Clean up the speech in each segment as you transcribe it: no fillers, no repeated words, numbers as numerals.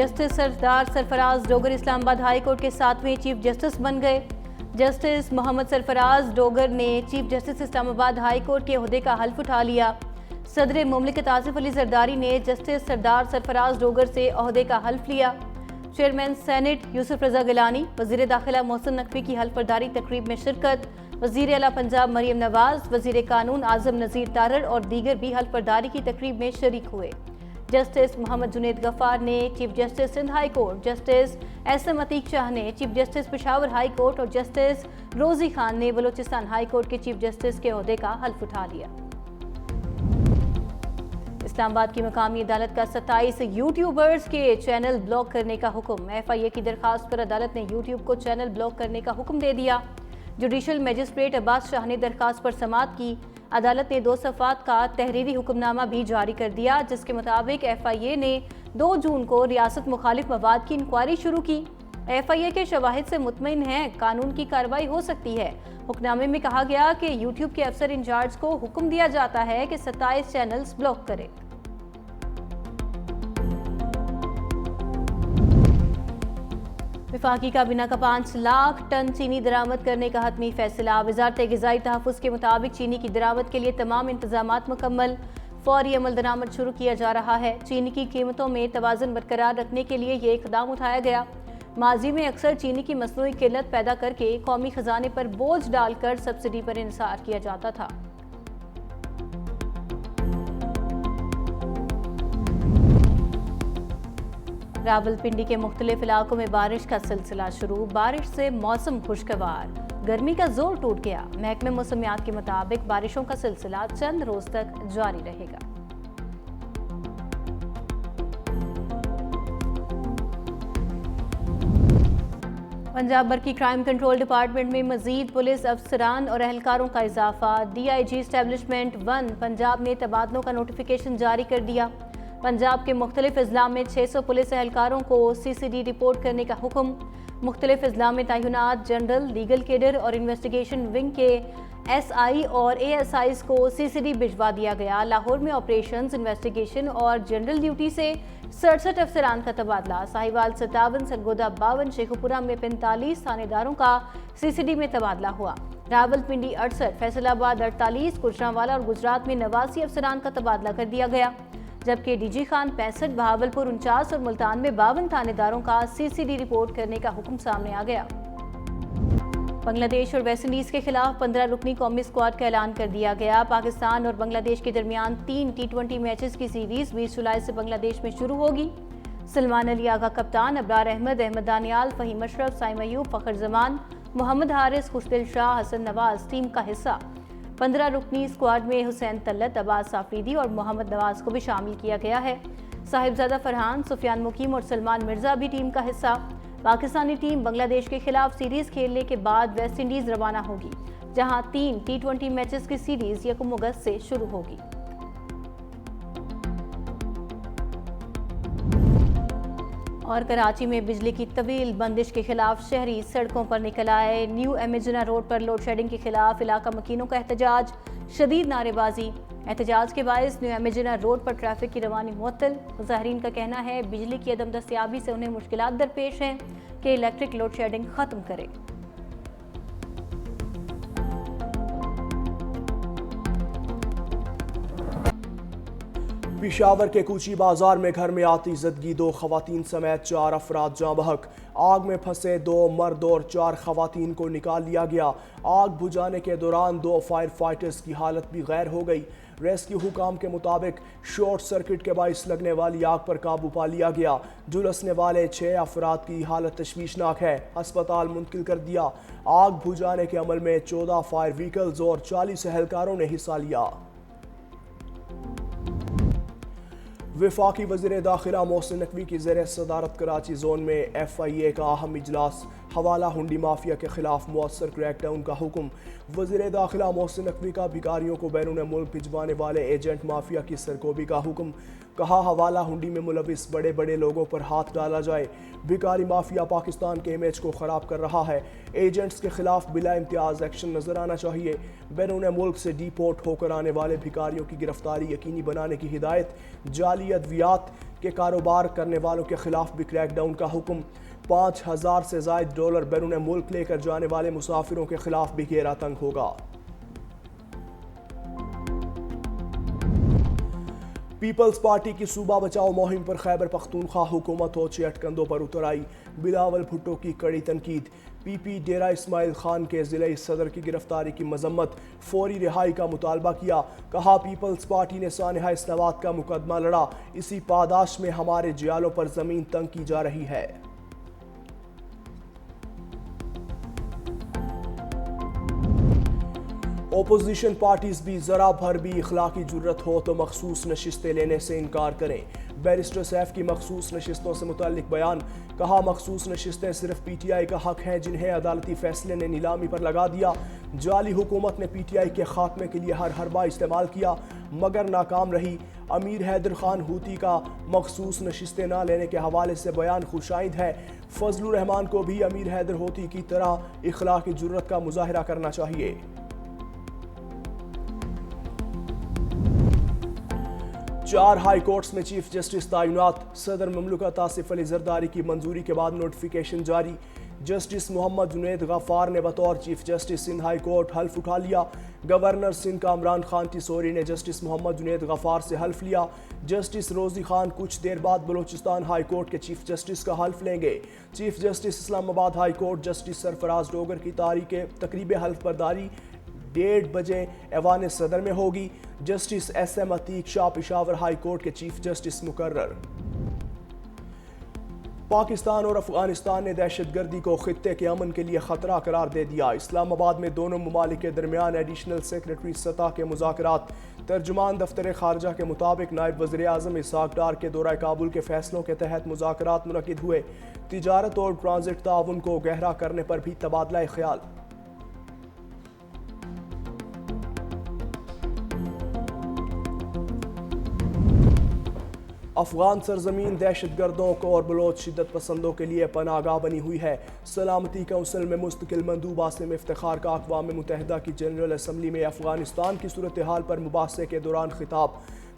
Justice سردار سرفراز ڈوگر اسلام آباد high court کے 7ویں chief justice بن گئے۔ جسٹس محمد سرفراز ڈوگر نے چیف جسٹس اسلام آباد ہائی کورٹ کے عہدے کا حلف اٹھا لیا۔ صدر مملکت آصف علی زرداری نے جسٹس سردار سرفراز ڈوگر سے عہدے کا حلف لیا۔ چیئرمین سینٹ یوسف رضا گیلانی، وزیر داخلہ محسن نقوی کی حلف برداری تقریب میں شرکت۔ وزیر اعلیٰ پنجاب مریم نواز، وزیر قانون اعظم نذیر تارڑ اور دیگر بھی حلف برداری کی تقریب میں شریک ہوئے۔ جسٹس محمد جنید غفار نے chief justice Sindh high court, justice S M Ateeq Shah نے chief justice Peshawar high court اور جسٹس روزی خان نے بلوچستان ہائی کورٹ کے چیف جسٹس کے عہدے کا حلف اٹھا لیا۔ اسلام آباد کی مقامی عدالت کا 27 یوٹیوبرز کے چینل بلاک کرنے کا حکم۔ ایف آئی اے کی درخواست پر عدالت نے یوٹیوب کو چینل بلاک کرنے کا حکم دے دیا۔ جوڈیشل میجسٹریٹ عباس شاہ نے درخواست پر سماعت کی۔ عدالت نے 2 صفحات کا تحریری حکم نامہ بھی جاری کر دیا، جس کے مطابق ایف آئی اے نے 2 جون کو ریاست مخالف مواد کی انکوائری شروع کی۔ ایف آئی اے کے شواہد سے مطمئن ہیں، قانون کی کارروائی ہو سکتی ہے۔ حکم نامے میں کہا گیا کہ یوٹیوب کے افسر انچارج کو حکم دیا جاتا ہے کہ 27 چینلز بلاک کرے۔ وفاقی کابینہ کا 5 لاکھ ٹن چینی درآمد کرنے کا حتمی فیصلہ۔ وزارت غذائی تحفظ کے مطابق چینی کی درآمد کے لیے تمام انتظامات مکمل، فوری عمل درآمد شروع کیا جا رہا ہے۔ چینی کی قیمتوں میں توازن برقرار رکھنے کے لیے یہ اقدام اٹھایا گیا۔ ماضی میں اکثر چینی کی مصنوعی قلت پیدا کر کے قومی خزانے پر بوجھ ڈال کر سبسڈی پر انحصار کیا جاتا تھا۔ راولپنڈی کے مختلف علاقوں میں بارش کا سلسلہ شروع۔ بارش سے موسم خوشگوار، گرمی کا زور ٹوٹ گیا۔ محکمہ موسمیات کے مطابق بارشوں کا سلسلہ چند روز تک جاری رہے گا۔ پنجاب برقی کرائم کنٹرول ڈپارٹمنٹ میں مزید پولیس افسران اور اہلکاروں کا اضافہ۔ D I G establishment 1 Punjab نے تبادلوں کا نوٹیفیکیشن جاری کر دیا۔ پنجاب کے مختلف اضلاع میں 600 پولیس اہلکاروں کو سی سی ڈی رپورٹ کرنے کا حکم۔ مختلف اضلاع میں تعینات جنرل، لیگل کیڈر اور انویسٹیگیشن ونگ کے ایس آئی اور اے ایس آئیز کو سی سی ڈی بھجوا دیا گیا۔ لاہور میں آپریشنز، انویسٹیگیشن اور جنرل ڈیوٹی سے 67 افسران کا تبادلہ۔ ساہیوال 57، سرگودا 52، شیخوپورہ میں 45 تھانے داروں کا سی سی ڈی میں تبادلہ ہوا۔ راولپنڈی 68، فیصل آباد 48، گوجرانوالا اور گجرات میں 89 افسران کا تبادلہ کر دیا گیا، جبکہ ڈی جی خان 65، بہاولپور 49 اور ملتان میں 52 تھانے داروں کا سی سی ڈی رپورٹ کرنے کا حکم سامنے آ گیا۔ بنگلہ دیش اور ویسٹ انڈیز کے خلاف 15 رکنی قومی اسکواڈ کا اعلان کر دیا گیا۔ پاکستان اور بنگلہ دیش کے درمیان 3 ٹی20 میچز کی سیریز 20 جولائی سے بنگلہ دیش میں شروع ہوگی۔ سلمان علی آغا کپتان، ابرار احمد، احمد دانیال، فہیم اشرف، سائم ایوب، فخر زمان، محمد حارث، خوشدل شاہ، حسن نواز ٹیم کا حصہ۔ 15 رکنی اسکواڈ میں حسین طلت، عباس آفریدی اور محمد نواز کو بھی شامل کیا گیا ہے۔ صاحبزادہ فرحان، سفیان مقیم اور سلمان مرزا بھی ٹیم کا حصہ۔ پاکستانی ٹیم بنگلہ دیش کے خلاف سیریز کھیلنے کے بعد ویسٹ انڈیز روانہ ہوگی، جہاں 3 ٹی20 میچز کی سیریز 1 اگست سے شروع ہوگی۔ اور کراچی میں بجلی کی طویل بندش کے خلاف شہری سڑکوں پر نکل آئے۔ نیو امیجنا روڈ پر لوڈ شیڈنگ کے خلاف علاقہ مکینوں کا احتجاج، شدید نعرے بازی۔ احتجاج کے باعث نیو امیجنا روڈ پر ٹریفک کی روانی معطل۔ مظاہرین کا کہنا ہے بجلی کی عدم دستیابی سے انہیں مشکلات درپیش ہیں کہ الیکٹرک لوڈ شیڈنگ ختم کرے۔ پشاور کے کوچی بازار میں گھر میں آتی زدگی، 2 خواتین سمیت 4 افراد جاں بحق۔ آگ میں پھنسے 2 مرد اور 4 خواتین کو نکال لیا گیا۔ آگ بجھانے کے دوران 2 فائر فائٹرز کی حالت بھی غیر ہو گئی۔ ریسکیو حکام کے مطابق شارٹ سرکٹ کے باعث لگنے والی آگ پر قابو پا لیا گیا۔ جھلسنے والے 6 افراد کی حالت تشویشناک ہے، ہسپتال منتقل کر دیا۔ آگ بجھانے کے عمل میں 14 فائر وہیکلز اور 40 اہلکاروں نے حصہ لیا۔ وفاقی وزیر داخلہ محسن نقوی کی زیر صدارت کراچی زون میں ایف آئی اے کا اہم اجلاس، حوالہ ہنڈی مافیا کے خلاف مؤثر کریک ڈاؤن کا حکم۔ وزیر داخلہ محسن نقوی کا بھکاریوں کو بیرون ملک بھجوانے والے ایجنٹ مافیا کی سرکوبی کا حکم۔ کہا حوالہ ہنڈی میں ملوث بڑے بڑے لوگوں پر ہاتھ ڈالا جائے۔ بھکاری مافیا پاکستان کے امیج کو خراب کر رہا ہے، ایجنٹس کے خلاف بلا امتیاز ایکشن نظر آنا چاہیے۔ بیرون ملک سے ڈی پورٹ ہو کر آنے والے بھکاریوں کی گرفتاری یقینی بنانے کی ہدایت۔ جعلی ادویات کہ کاروبار کرنے والوں کے خلاف بھی کریک ڈاؤن کا حکم۔ 5000 سے زائد ڈالر بیرون ملک لے کر جانے والے مسافروں کے خلاف بھی گھیرا تنگ ہوگا۔ پیپلز پارٹی کی صوبہ بچاؤ مہم پر خیبر پختونخوا حکومت ہوچے اٹکندوں پر اتر آئی۔ بلاول بھٹو کی کڑی تنقید۔ پی پی ڈیرہ اسماعیل خان کے ضلعی صدر کی گرفتاری کی مذمت، فوری رہائی کا مطالبہ کیا۔ کہا پیپلز پارٹی نے سانحہ اسناد کا مقدمہ لڑا، اسی پاداش میں ہمارے جیالوں پر زمین تنگ کی جا رہی ہے۔ اپوزیشن پارٹیز بھی ذرا بھر بھی اخلاقی جرت ہو تو مخصوص نشستیں لینے سے انکار کریں۔ بیرسٹر سیف کی مخصوص نشستوں سے متعلق بیان۔ کہا مخصوص نشستیں صرف پی ٹی آئی کا حق ہیں جنہیں عدالتی فیصلے نے نیلامی پر لگا دیا۔ جعلی حکومت نے پی ٹی آئی کے خاتمے کے لیے ہر حربہ استعمال کیا مگر ناکام رہی۔ امیر حیدر خان ہوتی کا مخصوص نشستیں نہ لینے کے حوالے سے بیان خوشائند ہے۔ فضل الرحمان کو بھی امیر حیدر ہوتی کی طرح اخلاقی جرت کا مظاہرہ کرنا چاہیے۔ 4 ہائی کورٹس میں چیف جسٹس تعینات۔ صدر مملکت آصف علی زرداری کی منظوری کے بعد نوٹیفیکیشن جاری۔ جسٹس محمد جنید غفار نے بطور chief justice Sindh high court حلف اٹھا لیا۔ گورنر سندھ کامران خان ٹیسوری نے جسٹس محمد جنید غفار سے حلف لیا۔ جسٹس روزی خان کچھ دیر بعد بلوچستان ہائی کورٹ کے چیف جسٹس کا حلف لیں گے۔ چیف جسٹس اسلام آباد ہائی کورٹ جسٹس سرفراز ڈوگر کی تقریب حلف برداری 1:30 بجے ایوان صدر میں ہوگی۔ جسٹس ایس ایم عتیق شاہ پشاور ہائی کورٹ کے چیف جسٹس مقرر۔ پاکستان اور افغانستان نے دہشت گردی کو خطے کے امن کے لیے خطرہ قرار دے دیا۔ اسلام آباد میں دونوں ممالک کے درمیان ایڈیشنل سیکریٹری سطح کے مذاکرات۔ ترجمان دفتر خارجہ کے مطابق نائب وزیر اعظم اسحاق ڈار کے دورہ کابل کے فیصلوں کے تحت مذاکرات منعقد ہوئے۔ تجارت اور ٹرانزٹ تعاون کو گہرا کرنے پر بھی تبادلہ خیال۔ افغان سرزمین دہشت گردوں کو اور بلوچ شدت پسندوں کے لیے پناہ گاہ بنی ہوئی ہے۔ سلامتی کونسل میں مستقل مندوب عاصم افتخار کا اقوام متحدہ کی جنرل اسمبلی میں افغانستان کی صورتحال پر مباحثے کے دوران خطاب۔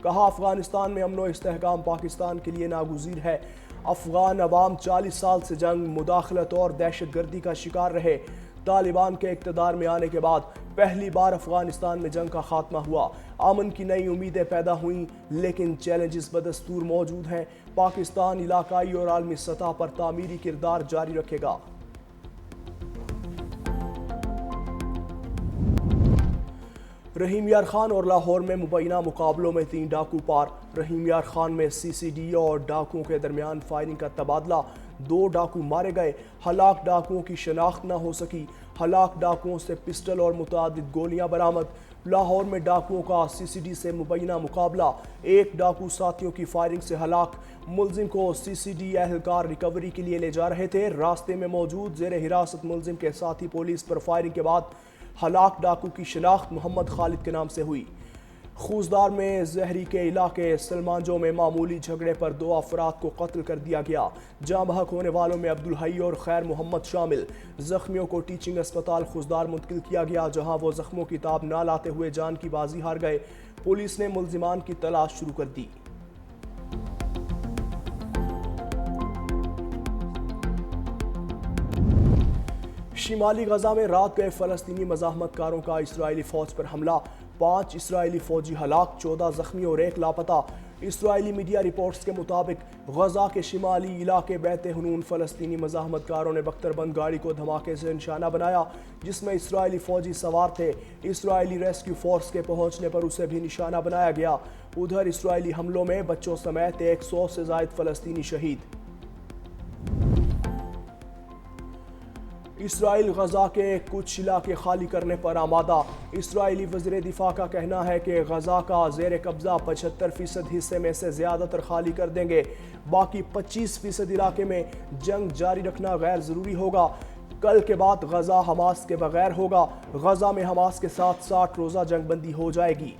کہا افغانستان میں امن و استحکام پاکستان کے لیے ناگزیر ہے۔ افغان عوام 40 سال سے جنگ، مداخلت اور دہشت گردی کا شکار رہے۔ طالبان کے اقتدار میں آنے کے بعد پہلی بار افغانستان میں جنگ کا خاتمہ ہوا۔ امن کی نئی امیدیں پیدا ہوئیں لیکن چیلنجز بدستور موجود ہیں۔ پاکستان علاقائی اور عالمی سطح پر تعمیری کردار جاری رکھے گا۔ رحیم یار خان اور لاہور میں مبینہ مقابلوں میں 3 ڈاکو پار۔ رحیم یار خان میں سی سی ڈی اور ڈاکوؤں کے درمیان فائرنگ کا تبادلہ، 2 ڈاکو مارے گئے۔ ہلاک ڈاکوؤں کی شناخت نہ ہو سکی۔ ہلاک ڈاکوؤں سے پسٹل اور متعدد گولیاں برآمد۔ لاہور میں ڈاکوؤں کا سی سی ڈی سے مبینہ مقابلہ، 1 ڈاکو ساتھیوں کی فائرنگ سے ہلاک۔ ملزم کو سی سی ڈی اہلکار ریکوری کے لیے لے جا رہے تھے۔ راستے میں موجود زیر حراست ملزم کے ساتھی پولیس پر فائرنگ کے بعد ہلاک ڈاکو کی شناخت محمد خالد کے نام سے ہوئی۔ خوزدار میں زہری کے علاقے سلمانجو میں معمولی جھگڑے پر 2 افراد کو قتل کر دیا گیا۔ جاں بحق ہونے والوں میں عبدالحی اور خیر محمد شامل۔ زخمیوں کو ٹیچنگ اسپتال خوزدار منتقل کیا گیا جہاں وہ زخموں کی تاب نہ لاتے ہوئے جان کی بازی ہار گئے۔ پولیس نے ملزمان کی تلاش شروع کر دی۔ شمالی غزہ میں رات گئے فلسطینی مزاحمت کاروں کا اسرائیلی فوج پر حملہ، 5 اسرائیلی فوجی ہلاک، 14 زخمی اور 1 لاپتہ۔ اسرائیلی میڈیا رپورٹس کے مطابق غزہ کے شمالی علاقے بیت حنون فلسطینی مزاحمت کاروں نے بختر بند گاڑی کو دھماکے سے نشانہ بنایا جس میں اسرائیلی فوجی سوار تھے۔ اسرائیلی ریسکیو فورس کے پہنچنے پر اسے بھی نشانہ بنایا گیا۔ ادھر اسرائیلی حملوں میں بچوں سمیت 100 سے زائد فلسطینی شہید۔ اسرائیل غزہ کے کچھ علاقے خالی کرنے پر آمادہ۔ اسرائیلی وزیر دفاع کا کہنا ہے کہ غزہ کا زیر قبضہ 75% حصے میں سے زیادہ تر خالی کر دیں گے، باقی 25% علاقے میں جنگ جاری رکھنا غیر ضروری ہوگا۔ کل کے بعد غزہ حماس کے بغیر ہوگا۔ غزہ میں حماس کے ساتھ 60 روزہ جنگ بندی ہو جائے گی۔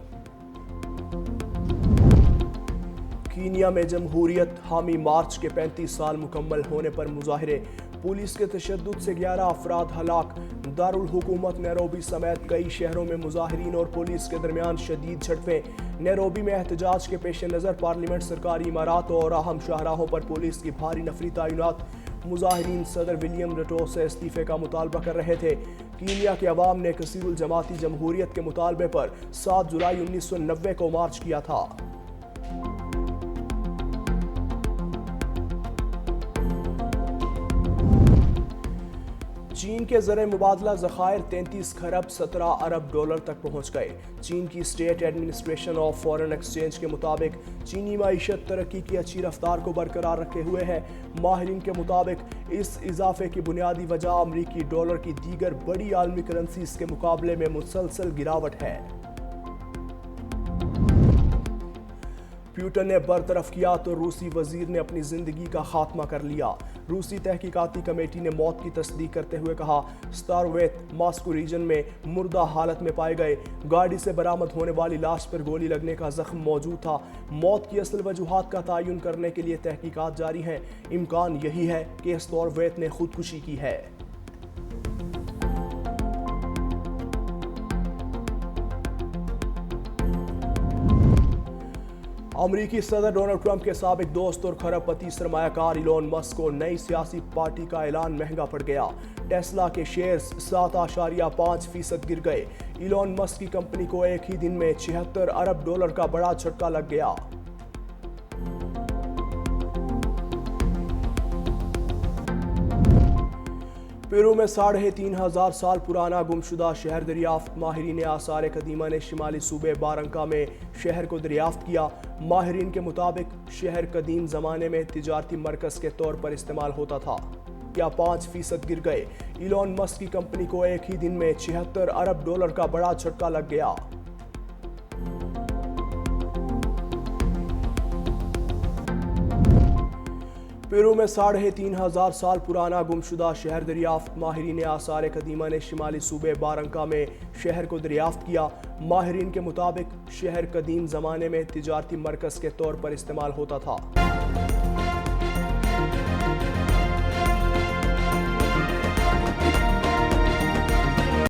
کینیا میں جمہوریت حامی مارچ کے 35 سال مکمل ہونے پر مظاہرے، پولیس کے تشدد سے 11 افراد ہلاک، دارالحکومت نیروبی سمیت کئی شہروں میں مظاہرین اور پولیس کے درمیان شدید جھڑپیں، نیروبی میں احتجاج کے پیش نظر پارلیمنٹ، سرکاری عمارات اور اہم شاہراہوں پر پولیس کی بھاری نفری تعینات، مظاہرین صدر ولیم رٹو سے استعفے کا مطالبہ کر رہے تھے۔ کینیا کے عوام نے کثیر الجماعتی جمہوریت کے مطالبے پر 7 جولائی 1990 کو مارچ کیا تھا۔ چین کے زر مبادلہ ذخائر 33 خرب 17 ارب ڈالر تک پہنچ گئے۔ چین کی state administration of foreign exchange کے مطابق چینی معیشت ترقی کی اچھی رفتار کو برقرار رکھے ہوئے ہے۔ ماہرین کے مطابق اس اضافے کی بنیادی وجہ امریکی ڈالر کی دیگر بڑی عالمی کرنسیز کے مقابلے میں مسلسل گراوٹ ہے۔ پیوٹن نے برطرف کیا تو روسی وزیر نے اپنی زندگی کا خاتمہ کر لیا۔ روسی تحقیقاتی کمیٹی نے موت کی تصدیق کرتے ہوئے کہا، ستارویت ماسکو ریجن میں مردہ حالت میں پائے گئے۔ گاڑی سے برآمد ہونے والی لاش پر گولی لگنے کا زخم موجود تھا۔ موت کی اصل وجوہات کا تعین کرنے کے لیے تحقیقات جاری ہیں۔ امکان یہی ہے کہ ستارویت نے خودکشی کی ہے۔ امریکی صدر ڈونلڈ ٹرمپ کے سابق دوست اور کھرب پتی سرمایہ کار ایلون مسک کو نئی سیاسی پارٹی کا اعلان مہنگا پڑ گیا۔ ٹیسلا کے شیئرز 7.5% گر گئے۔ ایلون مسک کی کمپنی کو ایک ہی دن میں 76 ارب ڈالر کا بڑا جھٹکا لگ گیا۔ پیرو میں 3500 سال پرانا گمشدہ شہر دریافت، ماہرین آثار قدیمہ نے شمالی صوبے بارنکا میں شہر کو دریافت کیا۔ ماہرین کے مطابق شہر قدیم زمانے میں تجارتی مرکز کے طور پر استعمال ہوتا تھا۔ 5% گر گئے۔ ایلون مسک کی کمپنی کو ایک ہی دن میں 76 ارب ڈالر کا بڑا جھٹکا لگ گیا۔ پیرو میں 3500 سال پرانا گمشدہ شہر دریافت، ماہرین آثار قدیمہ نے شمالی صوبے بارنکا میں شہر کو دریافت کیا۔ ماہرین کے مطابق شہر قدیم زمانے میں تجارتی مرکز کے طور پر استعمال ہوتا تھا۔